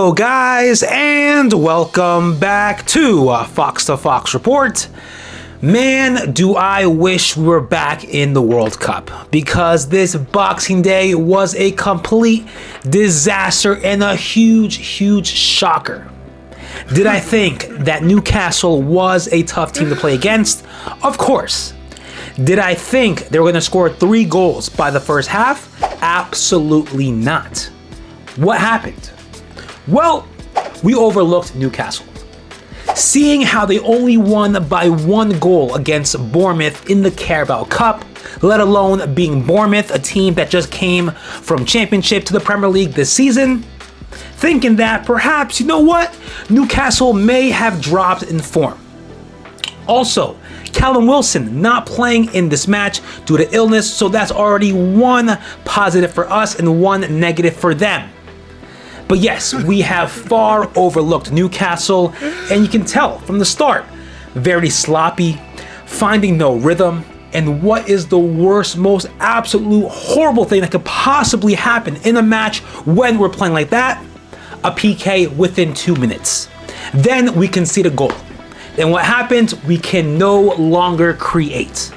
Hello guys, and welcome back to Fox to Fox Report. Man, do I wish we were back in the World Cup, because this Boxing Day was a complete disaster and a huge shocker. Did I think that Newcastle was a tough team to play against? Of course. Did I think they were going to score 3 goals by the first half? Absolutely not. What happened? Well, we overlooked Newcastle. Seeing how they only won by 1 goal against Bournemouth in the Carabao Cup, let alone being Bournemouth, a team that just came from Championship to the Premier League this season, thinking that perhaps, you know what, Newcastle may have dropped in form. Also, Callum Wilson not playing in this match due to illness, so that's already 1 positive for us and 1 negative for them. But yes, we have far overlooked Newcastle, and you can tell from the start, very sloppy, finding no rhythm, and what is the worst, most absolute horrible thing that could possibly happen in a match when we're playing like that? A PK within 2 minutes. Then we concede a goal. And what happens? We can no longer create.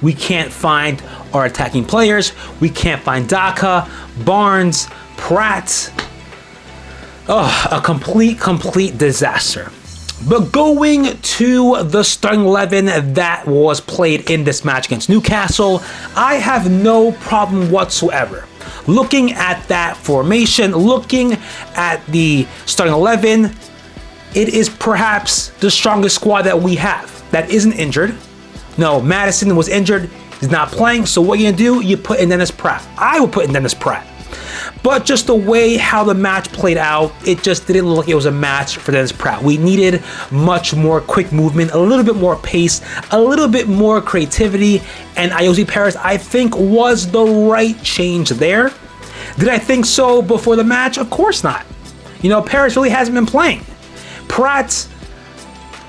We can't find our attacking players. We can't find Daka, Barnes, Pratt. Oh, a complete disaster. But going to the starting 11 that was played in this match against Newcastle, I have no problem whatsoever. Looking at that formation, looking at the starting 11, it is perhaps the strongest squad that we have that isn't injured. No, Madison was injured, he's not playing, so what are you gonna do? You put in Dennis Pratt. I would put in Dennis Pratt. But just the way how the match played out, it just didn't look like it was a match for Dennis Pratt. We needed much more quick movement, a little bit more pace, a little bit more creativity, and Ayoze Perez, I think, was the right change there. Did I think so before the match? Of course not. You know, Perez really hasn't been playing. Pratt's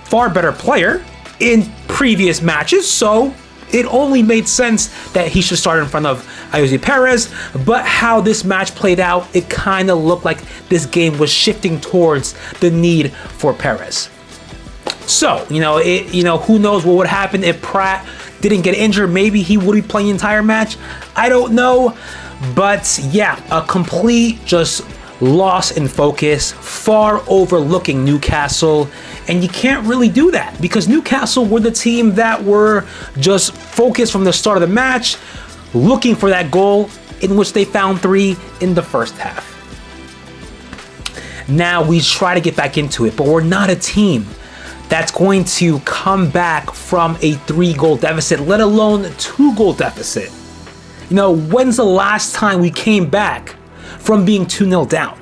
far better player in previous matches, so it only made sense that he should start in front of Ayoze Perez. But how this match played out, it kind of looked like this game was shifting towards the need for Perez. So, who knows what would happen if Pratt didn't get injured? Maybe he would be playing the entire match. I don't know. But yeah, a complete just loss in focus, far overlooking Newcastle, and you can't really do that because Newcastle were the team that were just focused from the start of the match, looking for that goal, in which they found 3 in the first half. Now we try to get back into it, but we're not a team that's going to come back from a 3-goal deficit, let alone a 2-goal deficit. You know, when's the last time we came back from being 2-0 down?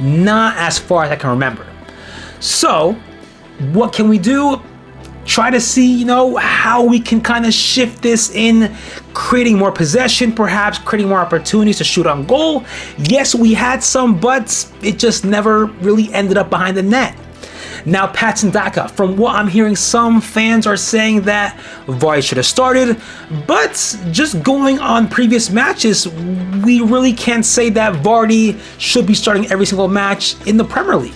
Not as far as I can remember. So, what can we do? Try to see, how we can kind of shift this in creating more possession, perhaps creating more opportunities to shoot on goal. Yes, we had some, but it just never really ended up behind the net. Now, Patson Daka, from what I'm hearing, some fans are saying that Vardy should have started, but just going on previous matches, we really can't say that Vardy should be starting every single match in the Premier League.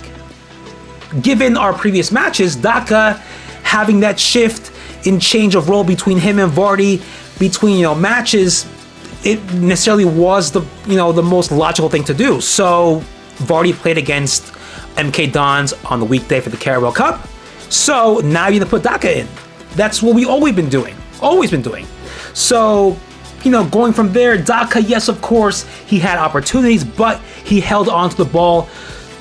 Given our previous matches, Daka having that shift in change of role between him and Vardy, between matches, it necessarily was the most logical thing to do. So Vardy played against MK Dons on the weekday for the Carabao Cup. So now you're gonna put Daka in. That's what we always been doing. So, going from there, Daka, yes, of course, he had opportunities, but he held onto the ball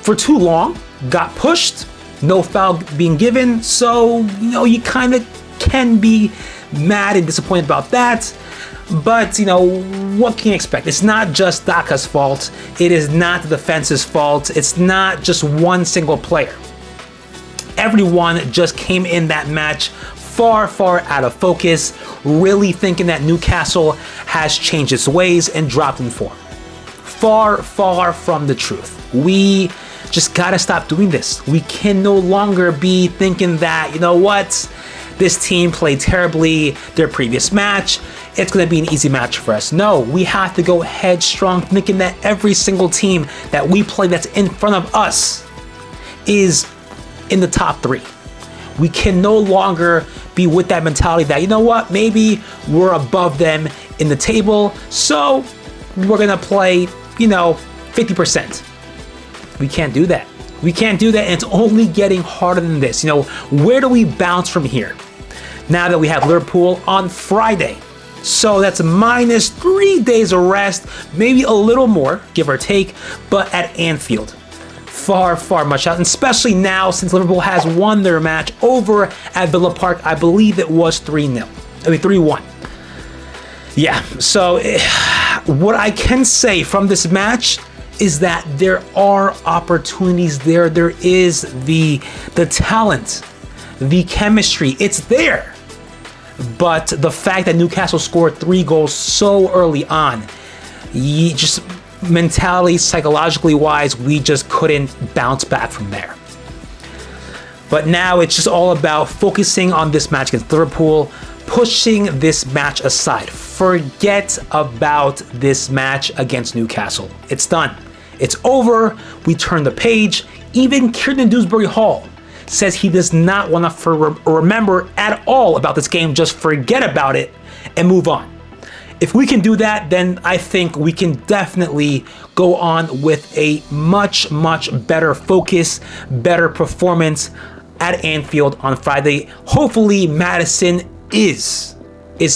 for too long, got pushed, no foul being given. So, you kind of can be mad and disappointed about that. But, what can you expect? It's not just Daka's fault. It is not the defense's fault. It's not just one single player. Everyone just came in that match far out of focus, really thinking that Newcastle has changed its ways and dropped in form. Far from the truth. We just gotta stop doing this. We can no longer be thinking that, this team played terribly their previous match. it's going to be an easy match for us. No, we have to go headstrong, thinking that every single team that we play that's in front of us is in the top 3. We can no longer be with that mentality that, you know what, maybe we're above them in the table, so we're going to play, 50%. We can't do that. We can't do that, and it's only getting harder than this. Where do we bounce from here? Now that we have Liverpool on Friday. So that's minus 3 days of rest, maybe a little more, give or take, but at Anfield. Far, far much out, and especially now since Liverpool has won their match over at Villa Park. I believe it was 3-1. Yeah, so what I can say from this match is that there are opportunities there. There is the talent, the chemistry, it's there. But the fact that Newcastle scored 3 goals so early on, just mentality, psychologically wise, we just couldn't bounce back from there. But now it's just all about focusing on this match against Liverpool, pushing this match aside. Forget about this match against Newcastle. It's done. It's over. We turn the page. Even Kieran Dewsbury Hall says he does not want to remember at all about this game. Just forget about it and move on. If we can do that, then I think we can definitely go on with a much, much better focus, better performance at Anfield on Friday. Hopefully Maddison is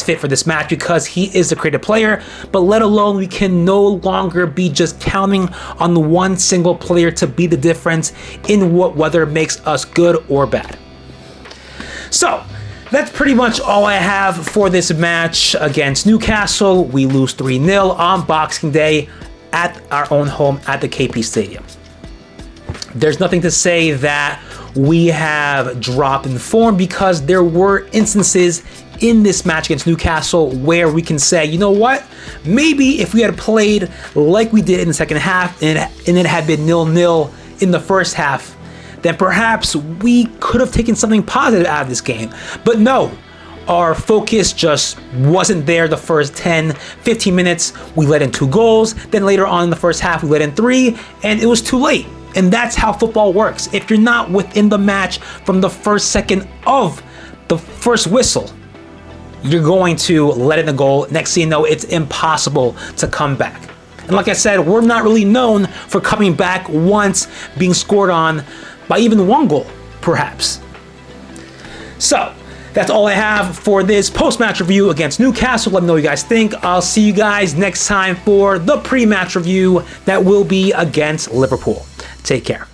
fit for this match because he is the creative player, but let alone we can no longer be just counting on the one single player to be the difference in what whether makes us good or bad. So that's pretty much all I have for this match against Newcastle. We lose 3-0 on Boxing Day at our own home at the KP Stadium. There's nothing to say that we have dropped in form because there were instances in this match against Newcastle where we can say, you know what, maybe if we had played like we did in the second half and it had been 0-0 in the first half, then perhaps we could have taken something positive out of this game. But no, our focus just wasn't there the first 10, 15 minutes. We let in 2 goals. Then later on in the first half, we let in 3, and it was too late. And that's how football works. If you're not within the match from the first second of the first whistle, you're going to let in a goal. Next thing you know, it's impossible to come back. And like I said, we're not really known for coming back once being scored on by even 1 goal, perhaps. So that's all I have for this post-match review against Newcastle. Let me know what you guys think. I'll see you guys next time for the pre-match review that will be against Liverpool. Take care.